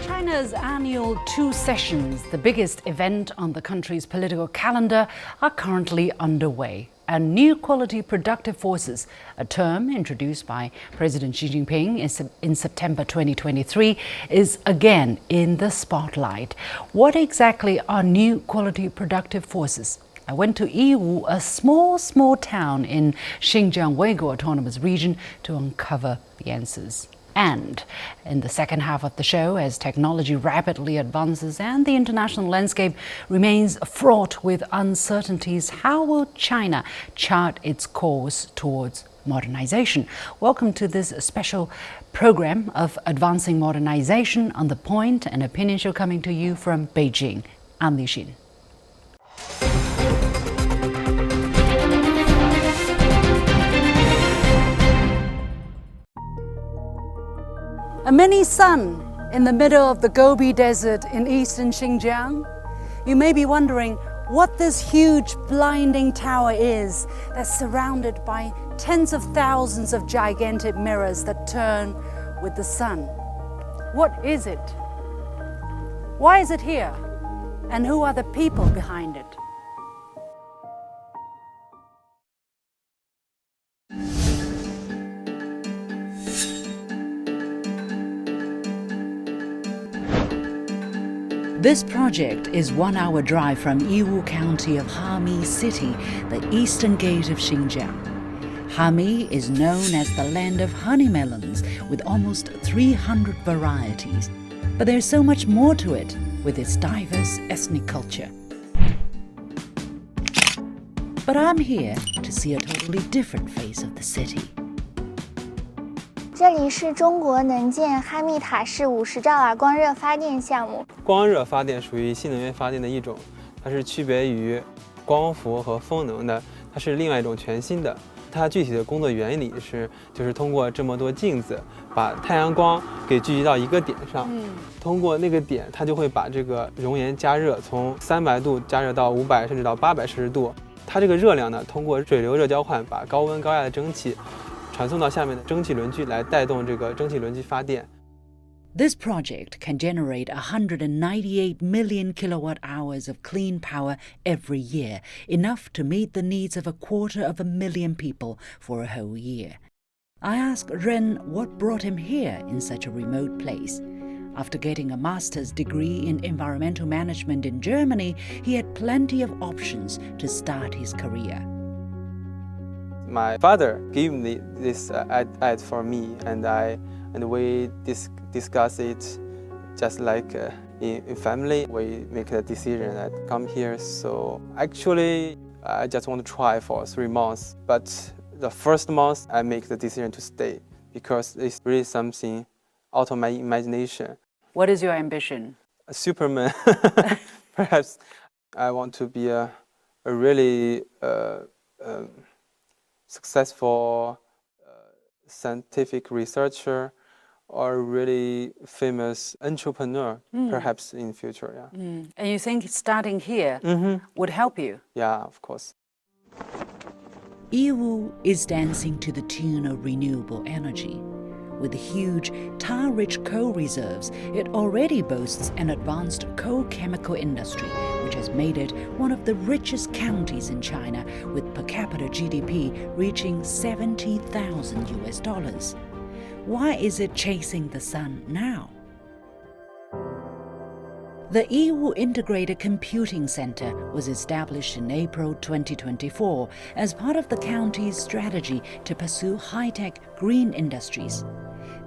China's annual two sessions, the biggest event on the country's political calendar, are currently underway. And new quality productive forces, a term introduced by President Xi Jinping in September 2023, is again in the spotlight. What exactly are new quality productive forces? I went to Yiwu, a small town in Xinjiang Uyghur Autonomous Region, to uncover the answers. And in the second half of the show, as technology rapidly advances and the international landscape remains fraught with uncertainties, how will China chart its course towards modernization? Welcome to this special program of Advancing Modernization on The Point, an opinion show coming to you from Beijing. I'm Li Xin. A mini sun in the middle of the Gobi Desert in eastern Xinjiang. You may be wondering what this huge blinding tower is that's surrounded by tens of thousands of gigantic mirrors that turn with the sun. What is it? Why is it here? And who are the people behind it? This project is 1 hour drive from Yiwu County of Hami City, the eastern gate of Xinjiang. Hami is known as the land of honey melons, with almost 300 varieties. But there's so much more to it, with its diverse ethnic culture. But I'm here to see a totally different face of the city. 这里是中国能建哈密塔式50兆瓦光热发电项目。光热发电属于新能源发电的一种，它是区别于光伏和风能的，它是另外一种全新的。它具体的工作原理就是通过这么多镜子，把太阳光给聚集到一个点上，通过那个点，它就会把这个熔岩加热，从300度加热到500甚至到800摄氏度。它这个热量呢，通过水流热交换，把高温高压的蒸汽传送到下面的蒸汽轮机来带动这个蒸汽轮机发电。This project can generate 198 million kilowatt hours of clean power every year, enough to meet the needs of 250,000 people for a whole year. I asked Ren what brought him here in such a remote place. After getting a master's degree in environmental management in Germany, he had plenty of options to start his career. My father gave me this ad for me, and we discuss it just like in family. We make the decision that come here. So actually, I just want to try for 3 months. But the first month, I make the decision to stay because it's really something out of my imagination. What is your ambition? A Superman. Perhaps I want to be a really successful scientific researcher or really famous entrepreneur, perhaps in future. Yeah. And you think starting here would help you? Yeah, of course. Yiwu is dancing to the tune of renewable energy. With huge tar-rich coal reserves, it already boasts an advanced coal chemical industry, which has made it one of the richest counties in China, with per capita GDP reaching $70,000. Why is it chasing the sun now? The Yiwu Integrated Computing Center was established in April 2024 as part of the county's strategy to pursue high-tech green industries.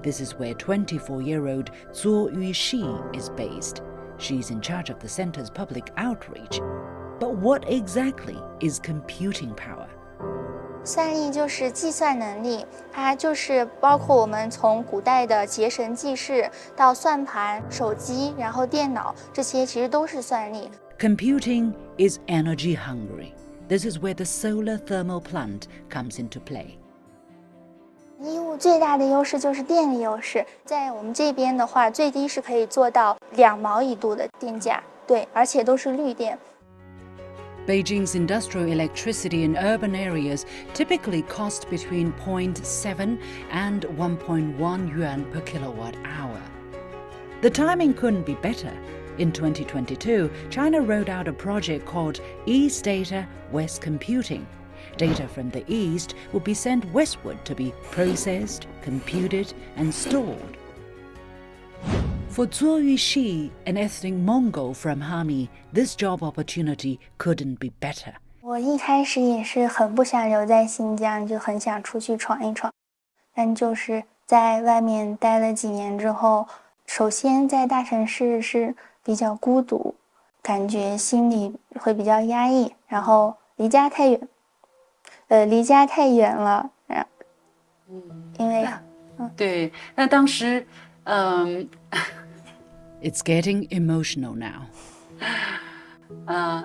This is where 24-year-old Zuo Yuxi is based. She's in charge of the center's public outreach. But what exactly is computing power? 算力就是计算能力，它就是包括我们从古代的结绳记事到算盘、手机，然后电脑，这些其实都是算力。Computing is energy hungry. This is where the solar thermal plant comes into play. 义乌最大的优势就是电力优势，在我们这边的话，最低是可以做到2毛1度的电价，对，而且都是绿电。Beijing's industrial electricity in urban areas typically cost between 0.7 and 1.1 yuan per kilowatt hour. The timing couldn't be better. In 2022, China rolled out a project called East Data, West Computing. Data from the East would be sent westward to be processed, computed, and stored. For Zuo Yuxi, an ethnic Mongol from Hami, this job opportunity couldn't be better. 我一开始也是很不想留在新疆，就很想出去闯一闯。但就是在外面待了几年之后，首先在大城市是比较孤独，感觉心里会比较压抑，然后离家太远了，因为对，那当时It's getting emotional now.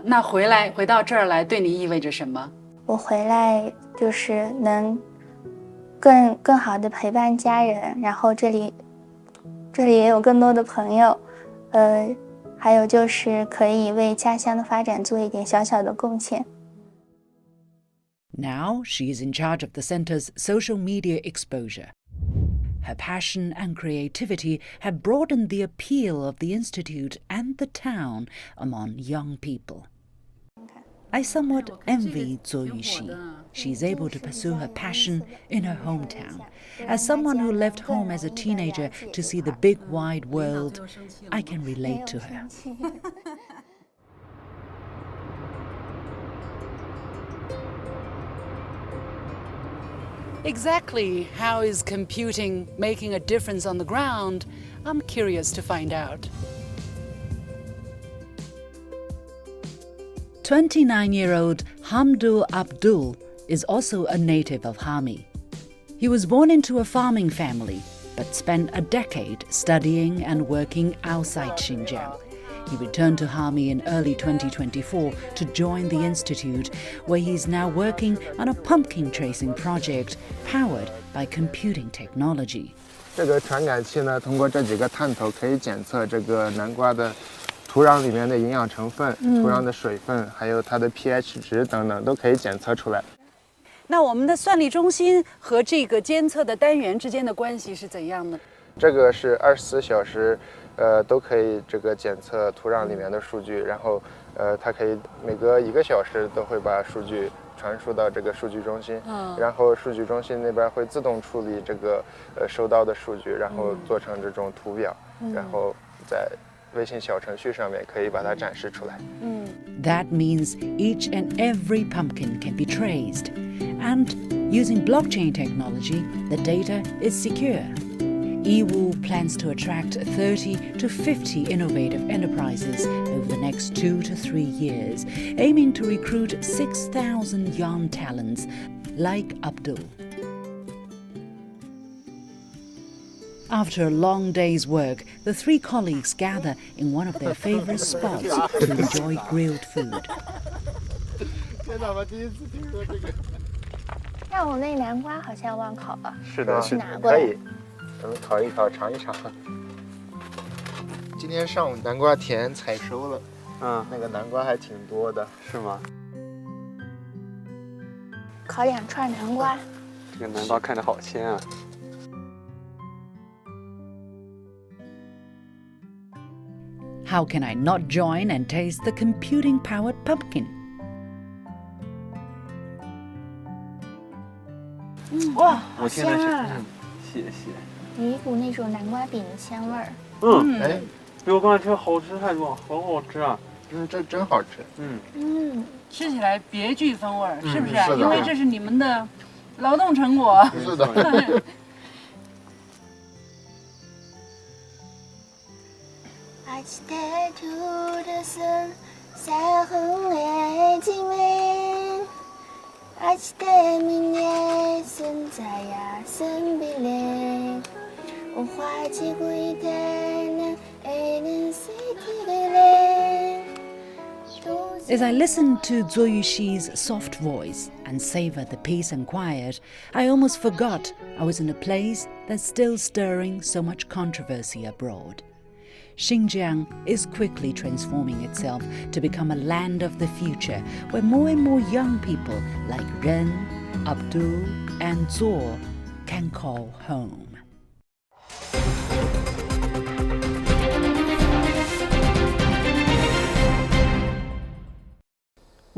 那回到这儿来，对你意味着什么？我回来就是能更好的陪伴家人，然后这里也有更多的朋友，还有就是可以为家乡的发展做一点小小的贡献。Now she is in charge of the center's social media exposure. Her passion and creativity have broadened the appeal of the institute and the town among young people. I somewhat envy Zuo Yuxi. She is able to pursue her passion in her hometown. As someone who left home as a teenager to see the big wide world, I can relate to her. Exactly how is computing making a difference on the ground? I'm curious to find out. 29-year-old Hamdul Abdul is also a native of Hami. He was born into a farming family, but spent a decade studying and working outside Xinjiang. He returned to Hami in early 2024 to join the institute, where he's now working on a pumpkin tracing project powered by computing technology. 这个传感器呢，通过这几个探头可以检测这个南瓜的土壤里面的营养成分、土壤的水分，还有它的 pH 值等等，都可以检测出来。那我们的算力中心和这个监测的单元之间的关系是怎样的？这个是24小时，都可以这个检测土壤里面的数据，然后它可以每隔1个小时都会把数据传输到这个数据中心，然后数据中心那边会自动处理这个收到的数据，然后做成这种图表，然后在微信小程序上面可以把它展示出来。That means each and every pumpkin can be traced. And using blockchain technology, the data is secure. Yiwu plans to attract 30 to 50 innovative enterprises over the next 2 to 3 years, aiming to recruit 6,000 young talents like Abdul. After a long day's work, the 3 colleagues gather in one of their favorite spots to enjoy grilled food. 上午那南瓜好像忘烤了，是的，去拿过来。可以，咱们烤一烤，尝一尝。今天上午南瓜田采收了，那个南瓜还挺多的，是吗？烤2串南瓜。这个南瓜看着好鲜啊！ How can I not join and taste the computing-powered pumpkin? 哇，好香啊！谢谢。有一股那种南瓜饼的香味儿。哎，比我刚才吃的好吃太多，好好吃啊！这真好吃。吃起来别具风味，是不是？是的。因为这是你们的劳动成果。是的。As I listened to Zuo Yuxi's soft voice and savored the peace and quiet, I almost forgot I was in a place that's still stirring so much controversy abroad. Xinjiang is quickly transforming itself to become a land of the future where more and more young people like Ren, Abdul, and Zuo can call home.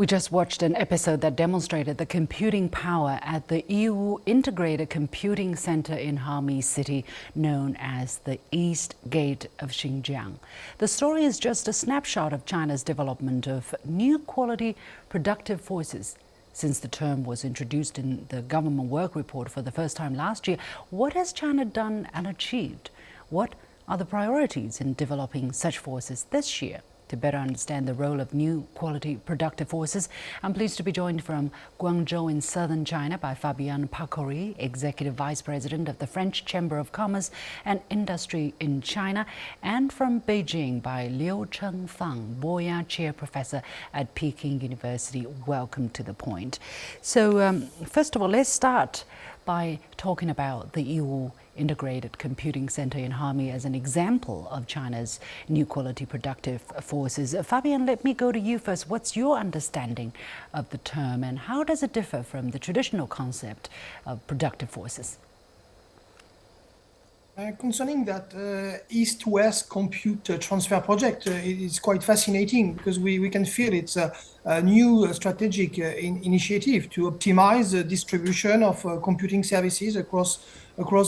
We just watched an episode that demonstrated the computing power at the Yiwu Integrated Computing Center in Hami City, known as the East Gate of Xinjiang. The story is just a snapshot of China's development of new quality productive forces. Since the term was introduced in the government work report for the first time last year, what has China done and achieved? What are the priorities in developing such forces this year? To better understand the role of new quality productive forces, I'm pleased to be joined from Guangzhou in southern China by Fabienne Pacoury, Executive Vice President of the French Chamber of Commerce and Industry in China, and from Beijing by Liu Chengfang, Boya Chair Professor at Peking University. Welcome to The Point. So first of all, let's start by talking about the Yiwu Integrated Computing Center in Hami as an example of China's new quality productive forces. Fabienne, let me go to you first. What's your understanding of the term and how does it differ from the traditional concept of productive forces? Concerning that East-West compute transfer project, it is quite fascinating because we can feel it's a new strategic initiative to optimize the distribution of computing services across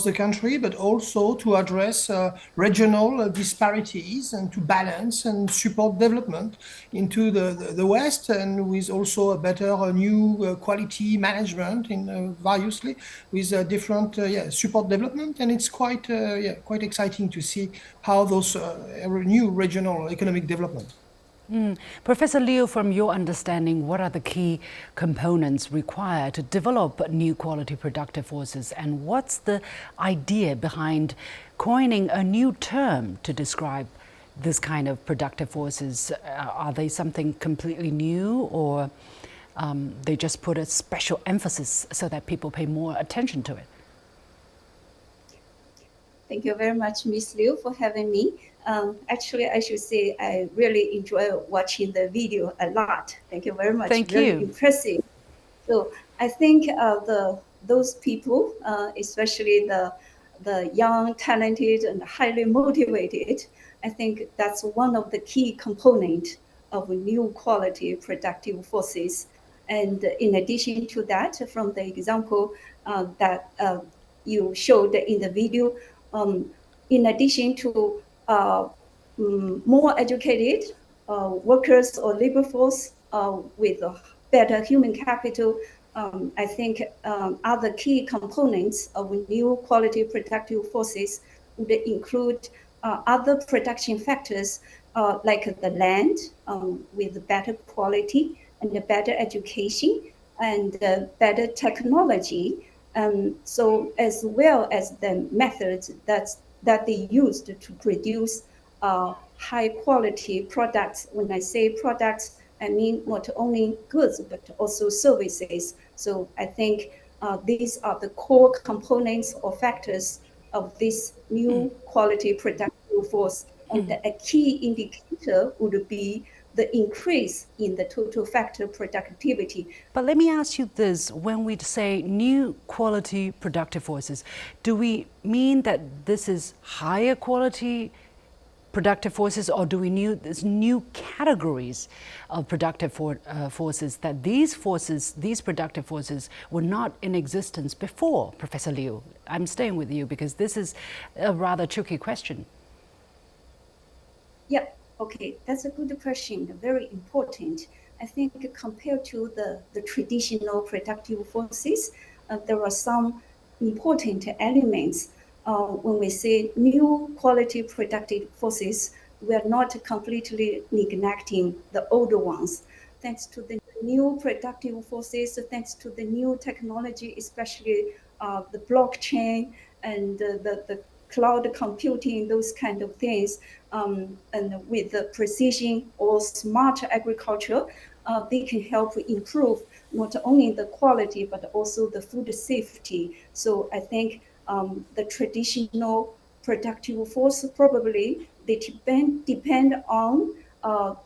the country, but also to address regional disparities and to balance and support development into the West, and with also a better new quality management in variously with different support development. And it's quite exciting to see how those new regional economic development. Professor Liu, from your understanding, what are the key components required to develop new quality productive forces, and what's the idea behind coining a new term to describe this kind of productive forces? Are they something completely new, or they just put a special emphasis so that people pay more attention to it? Thank you very much, Ms. Liu, for having me. Actually, I should say I really enjoy watching the video a lot. Thank you very much. Thank very you. Impressive. So I think those people, especially the young, talented, and highly motivated, I think that's one of the key components of new quality productive forces. And in addition to that, from the example that you showed in the video, in addition to more educated workers or labor force with better human capital, I think other key components of new quality productive forces would include other production factors like the land with better quality and better education and better technology. So as well as the methods that they used to produce high quality products. When I say products, I mean not only goods, but also services. So I think these are the core components or factors of this new quality productive force. And a key indicator would be the increase in the total factor productivity. But let me ask you this, when we say new quality productive forces, do we mean that this is higher quality productive forces, or do we need these new categories of productive forces, that these productive forces were not in existence before? Professor Liu, I'm staying with you because this is a rather tricky question. Yeah. Okay, that's a good question, very important. I think compared to the traditional productive forces, there are some important elements. When we say new quality productive forces, we are not completely neglecting the older ones. Thanks to the new productive forces, thanks to the new technology, especially the blockchain and the cloud computing, those kind of things, and with the precision or smart agriculture, they can help improve not only the quality, but also the food safety. So I think the traditional productive force probably they depend on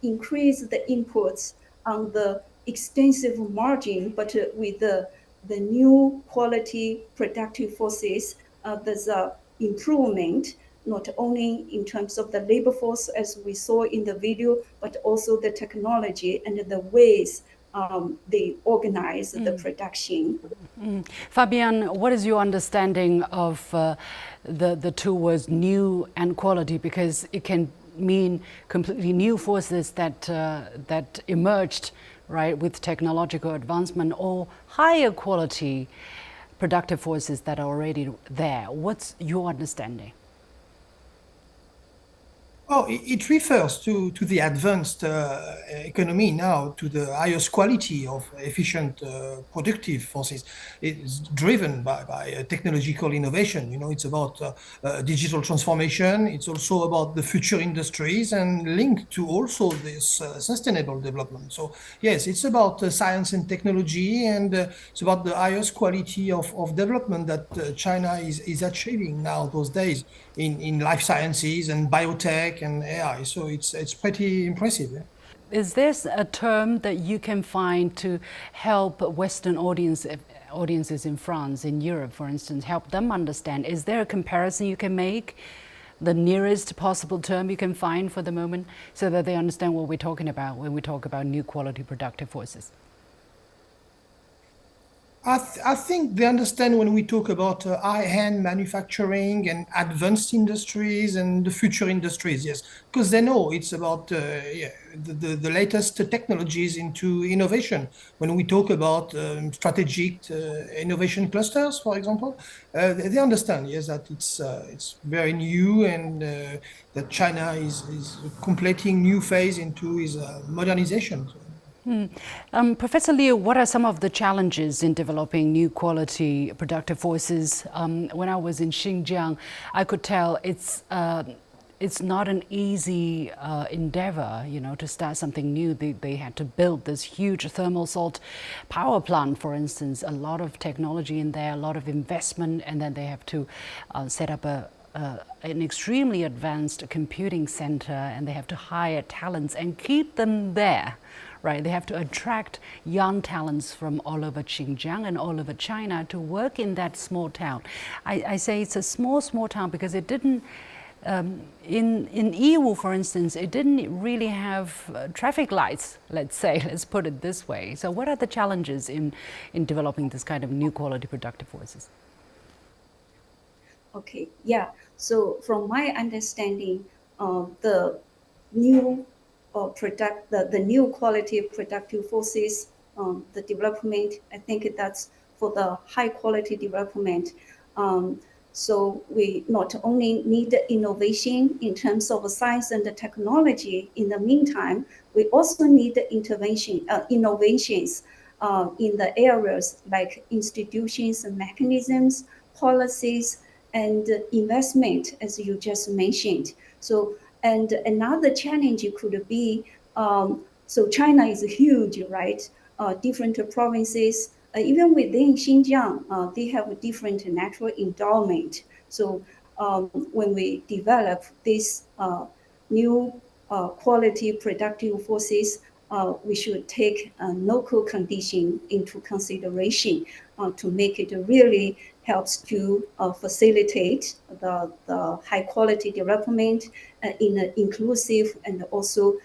increase the inputs on the extensive margin, but with the new quality productive forces, there's a improvement, not only in terms of the labor force as we saw in the video, but also the technology and the ways they organize the production. Fabian, what is your understanding of the two words new and quality? Because it can mean completely new forces that emerged, right, with technological advancement, or higher quality productive forces that are already there. What's your understanding? Oh, it refers to the advanced economy now, to the highest quality of efficient productive forces. It's driven by technological innovation. You know, it's about digital transformation. It's also about the future industries and linked to also this sustainable development. So yes, it's about science and technology, and it's about the highest quality of development that China is achieving now those days in life sciences and biotech and AI. So it's pretty impressive. Yeah? Is this a term that you can find to help Western audiences in France, in Europe, for instance, help them understand? Is there a comparison you can make, the nearest possible term you can find for the moment, so that they understand what we're talking about when we talk about new quality productive forces? I think they understand when we talk about high-end manufacturing and advanced industries and the future industries, yes, because they know it's about the latest technologies into innovation. When we talk about strategic innovation clusters, for example, they understand, yes, that it's very new, and that China is completing new phase into its modernization. Professor Liu, what are some of the challenges in developing new quality productive forces? When I was in Xinjiang, I could tell it's not an easy endeavor, you know, to start something new. They had to build this huge thermal salt power plant, for instance, a lot of technology in there, a lot of investment, and then they have to set up an extremely advanced computing center, and they have to hire talents and keep them there. Right, they have to attract young talents from all over Xinjiang and all over China to work in that small town. I say it's a small town because it didn't, in Yiwu, for instance, it didn't really have traffic lights, let's put it this way. So what are the challenges in developing this kind of new quality productive forces? Okay, yeah. So from my understanding, the new the new quality productive forces, the development, I think that's for the high quality development. So we not only need innovation in terms of science and technology. In the meantime, we also need innovations in the areas like institutions and mechanisms, policies, and investment, as you just mentioned. So, and another challenge could be, so China is huge, right? Different provinces, even within Xinjiang, they have different natural endowment. So when we develop this new quality productive forces, we should take local condition into consideration to make it really helps to facilitate the high quality development in an inclusive and also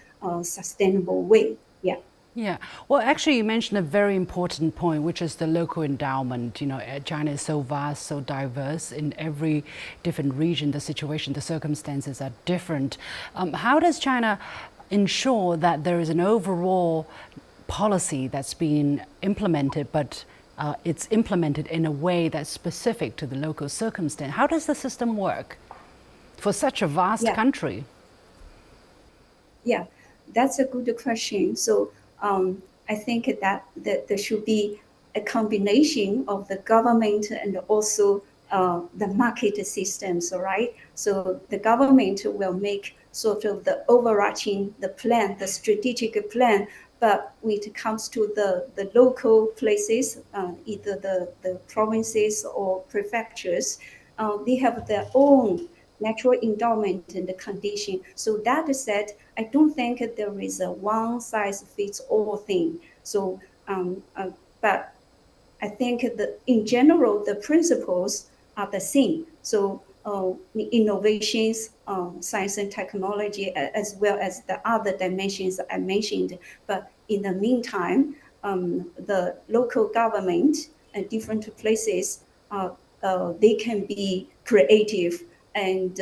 sustainable way. Yeah. Yeah, well, actually, you mentioned a very important point, which is the local endowment. You know, China is so vast, so diverse. In every different region, the situation, the circumstances are different. How does China ensure that there is an overall policy that's being implemented, but it's implemented in a way that's specific to the local circumstance? How does the system work for such a vast country? Yeah, that's a good question. So I think that there should be a combination of the government and also the market systems, all right? So the government will make sort of the overarching, the plan, the strategic plan, but when it comes to the local places, either the provinces or prefectures, they have their own natural endowment and the condition. So that said, I don't think there is a one size fits all thing. So, but I think that in general, the principles are the same. So innovations, science and technology, as well as the other dimensions I mentioned. But in the meantime, the local government and different places, they can be creative and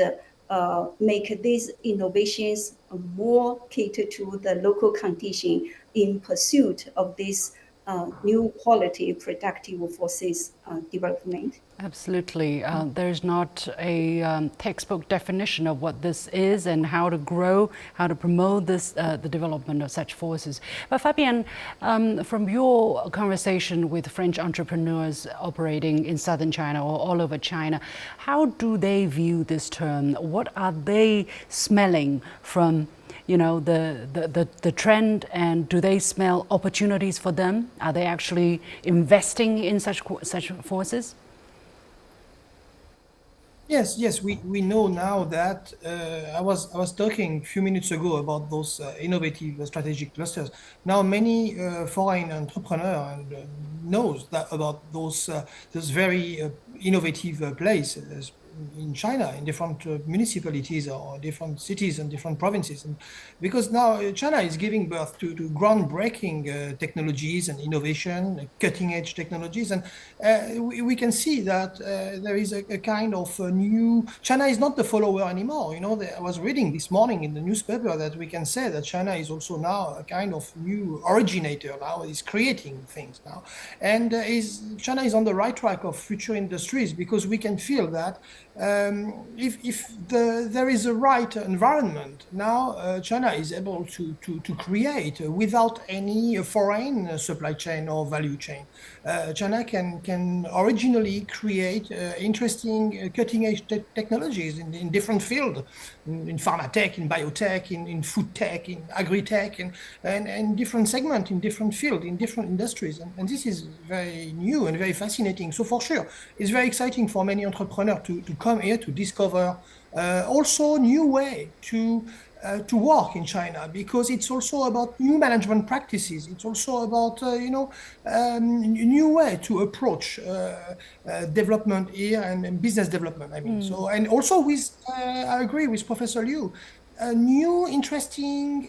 make these innovations more cater to the local condition in pursuit of this new quality productive forces development. Absolutely. There's not a textbook definition of what this is and how to grow, how to promote this, the development of such forces. But Fabienne, from your conversation with French entrepreneurs operating in southern China or all over China, how do they view this term? What are they smelling from the trend, and do they smell opportunities for them? Are they actually investing in such forces? Yes, we know now that I was talking a few minutes ago about those innovative strategic clusters. Now many foreign entrepreneurs knows that about those very innovative places in China, in different municipalities or different cities and different provinces. And because now China is giving birth to groundbreaking technologies and innovation, cutting edge technologies. And we can see that there is a kind of new, China is not the follower anymore. I was reading this morning in the newspaper that we can say that China is also now a kind of new originator now, is creating things now. And China is on the right track of future industries, because we can feel that if there is a right environment, now China is able to create without any foreign supply chain or value chain. China can originally create interesting cutting-edge technologies in different fields, in pharma tech, in biotech, in food tech, in agri-tech, and different segments, in different fields, in different industries. And this is very new and very fascinating. So for sure, it's very exciting for many entrepreneurs to come here to discover also new way to work in China, because it's also about new management practices. It's also about new way to approach development here and business development. I mean, so, and also with I agree with Professor Liu, a new, interesting,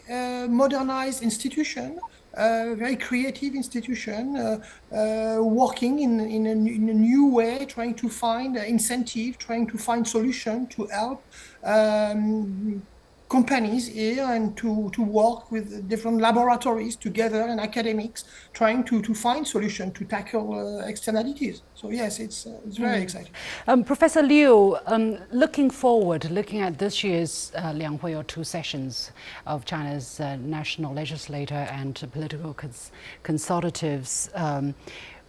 modernized institution. Very creative institution, working in a new way, trying to find incentive, trying to find solution to help companies here, and to work with different laboratories together and academics, trying to find solution to tackle externalities. So yes, it's very exciting. Professor Liu, looking forward, looking at this year's Lianghui, or 2 sessions of China's national legislator and political consultatives,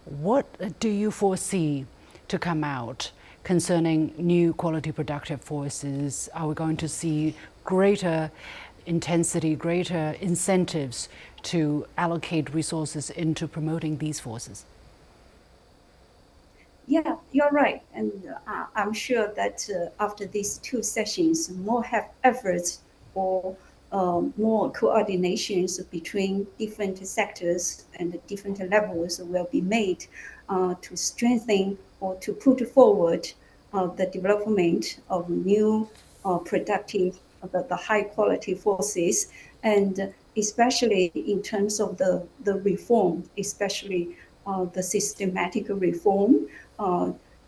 what do you foresee to come out concerning new quality productive forces? Are we going to see greater intensity, greater incentives to allocate resources into promoting these forces? Yeah, you're right. And I'm sure that after these 2 sessions, more efforts or more coordinations between different sectors and different levels will be made to strengthen or to put forward the development of new productive, the high quality forces, and especially in terms of the reform, especially the systematic reform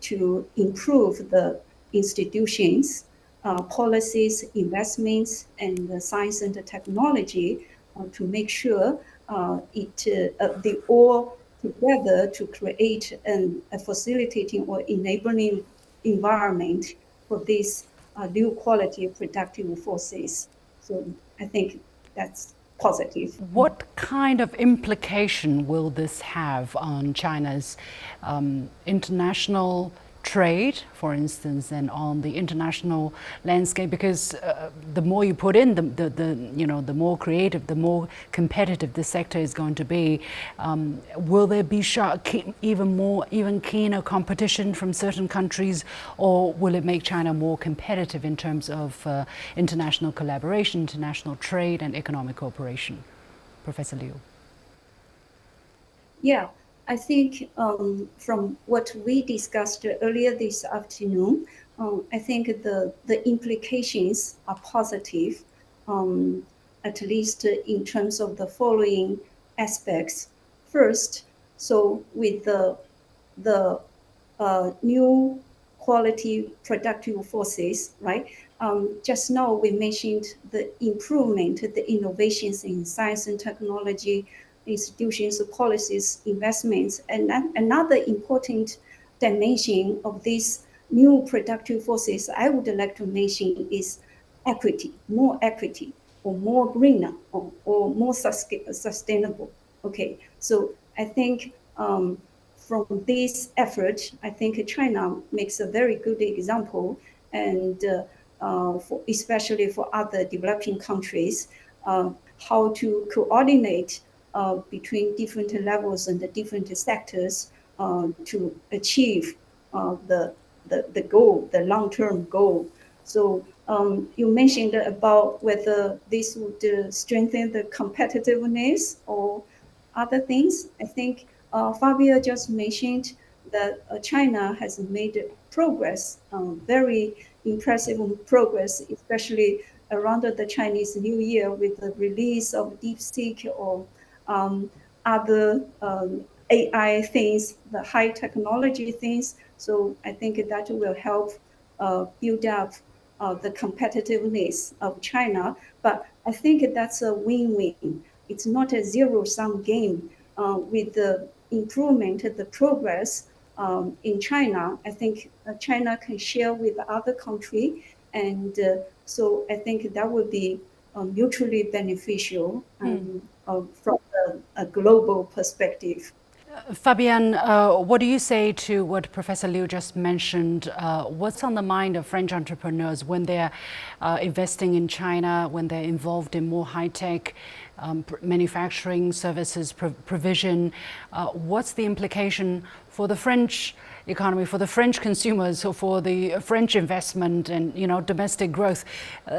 to improve the institutions, policies, investments, and science and technology to make sure they all together to create a facilitating or enabling environment for these new quality productive forces. So I think that's positive. What kind of implication will this have on China's international trade, for instance, and on the international landscape? Because the more you put in, the more creative, the more competitive this sector is going to be. Will there be even keener competition from certain countries, or will it make China more competitive in terms of international collaboration, international trade, and economic cooperation? Professor Liu. Yeah, I think from what we discussed earlier this afternoon, I think the implications are positive, at least in terms of the following aspects. First, so with the new quality productive forces, right? Just now we mentioned the improvement, the innovations in science and technology, institutions, policies, investments, and another important dimension of these new productive forces I would like to mention is equity, or more greener, or more sustainable. Okay, so I think from this effort, I think China makes a very good example, and especially for other developing countries, how to coordinate between different levels and the different sectors to achieve the goal, the long-term goal. So you mentioned about whether this would strengthen the competitiveness or other things. I think Fabio just mentioned that China has made progress, very impressive progress, especially around the Chinese New Year with the release of DeepSeek or other AI things, the high technology things. So I think that will help build up the competitiveness of China. But I think that's a win-win. It's not a zero-sum game. With the improvement, the progress in China, I think China can share with other countries, and so I think that would be mutually beneficial from a global perspective. Fabienne, what do you say to what Professor Liu just mentioned? What's on the mind of French entrepreneurs when they're investing in China, when they're involved in more high-tech manufacturing services provision? What's the implication for the French economy, for the French consumers, or for the French investment and domestic growth?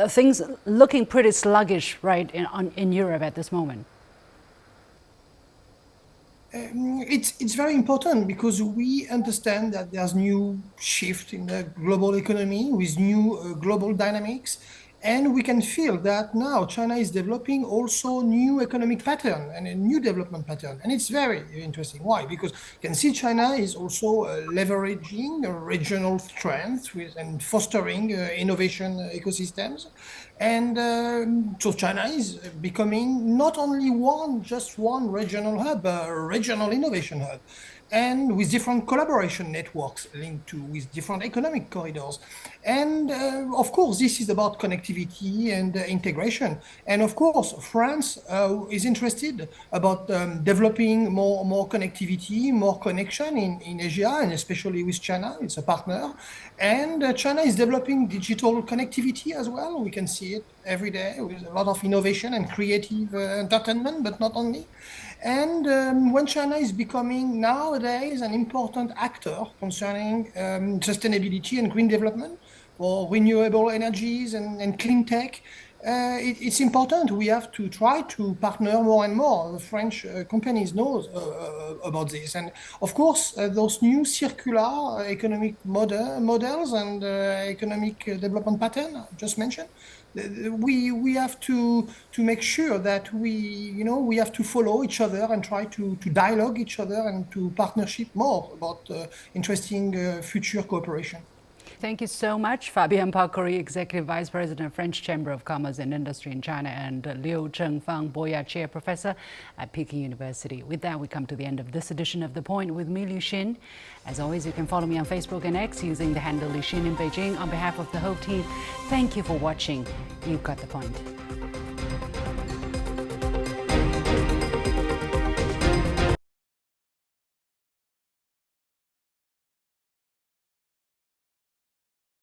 Things looking pretty sluggish, right, in Europe at this moment. It's very important because we understand that there's new shift in the global economy with new global dynamics, and we can feel that now China is developing also new economic pattern and a new development pattern, and it's very interesting. Why? Because you can see China is also leveraging regional strength and fostering innovation ecosystems. And so China is becoming not only just one regional hub, but a regional innovation hub, and with different collaboration networks linked with different economic corridors. And of course, this is about connectivity and integration. And of course, France is interested about developing more connectivity, more connection in Asia, and especially with China. It's a partner. And China is developing digital connectivity as well. We can see it every day with a lot of innovation and creative entertainment, but not only. And when China is becoming nowadays an important actor concerning sustainability and green development for renewable energies and clean tech, it's important. We have to try to partner more and more. The French companies know about this. And of course, those new circular economic models and economic development pattern I just mentioned, we have to make sure that we have to follow each other and try to dialogue each other and to partnership more about interesting future cooperation. Thank you so much, Fabienne Parcoury, Executive Vice President, French Chamber of Commerce and Industry in China, and Liu Chengfang, Boya Chair Professor at Peking University. With that, we come to the end of this edition of The Point with me, Liu Xin. As always, you can follow me on Facebook and X using the handle Liu Xin in Beijing. On behalf of the whole team, thank you for watching. You've got the point.